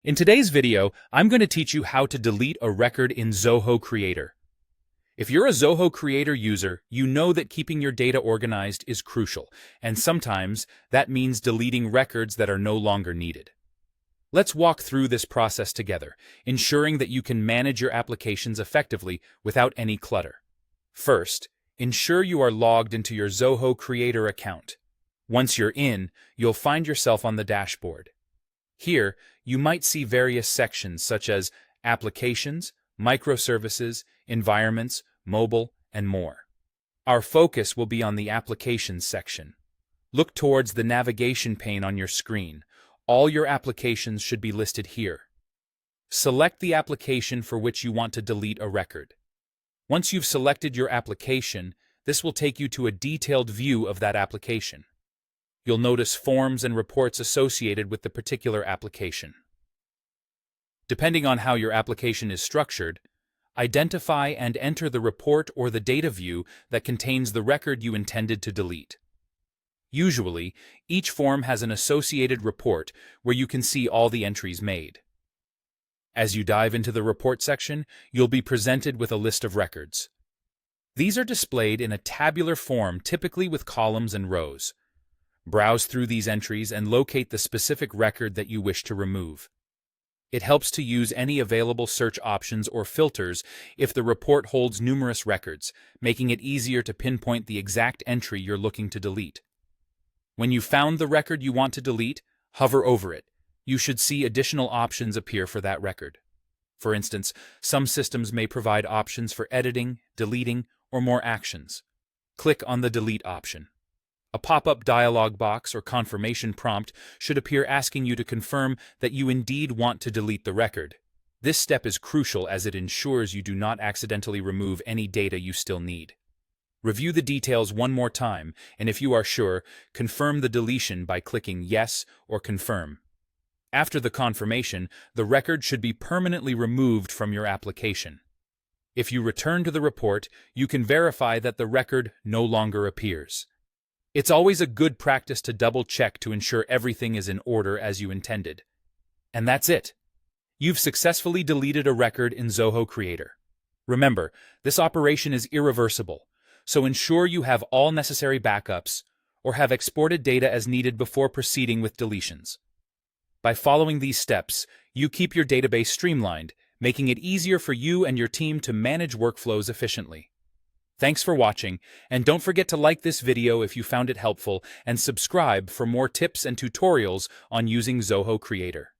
In today's video, I'm going to teach you how to delete a record in Zoho Creator. If you're a Zoho Creator user, you know that keeping your data organized is crucial, and sometimes that means deleting records that are no longer needed. Let's walk through this process together, ensuring that you can manage your applications effectively without any clutter. First, ensure you are logged into your Zoho Creator account. Once you're in, you'll find yourself on the dashboard. Here, you might see various sections such as applications, microservices, environments, mobile, and more. Our focus will be on the applications section. Look towards the navigation pane on your screen. All your applications should be listed here. Select the application for which you want to delete a record. Once you've selected your application, this will take you to a detailed view of that application. You'll notice forms and reports associated with the particular application. Depending on how your application is structured, identify and enter the report or the data view that contains the record you intended to delete. Usually, each form has an associated report where you can see all the entries made. As you dive into the report section, you'll be presented with a list of records. These are displayed in a tabular form, typically with columns and rows. Browse through these entries and locate the specific record that you wish to remove. It helps to use any available search options or filters if the report holds numerous records, making it easier to pinpoint the exact entry you're looking to delete. When you've found the record you want to delete, hover over it. You should see additional options appear for that record. For instance, some systems may provide options for editing, deleting, or more actions. Click on the Delete option. A pop-up dialog box or confirmation prompt should appear asking you to confirm that you indeed want to delete the record. This step is crucial as it ensures you do not accidentally remove any data you still need. Review the details one more time, and if you are sure, confirm the deletion by clicking Yes or Confirm. After the confirmation, the record should be permanently removed from your application. If you return to the report, you can verify that the record no longer appears. It's always a good practice to double-check to ensure everything is in order as you intended. And that's it. You've successfully deleted a record in Zoho Creator. Remember, this operation is irreversible, so ensure you have all necessary backups or have exported data as needed before proceeding with deletions. By following these steps, you keep your database streamlined, making it easier for you and your team to manage workflows efficiently. Thanks for watching, and don't forget to like this video if you found it helpful and subscribe for more tips and tutorials on using Zoho Creator.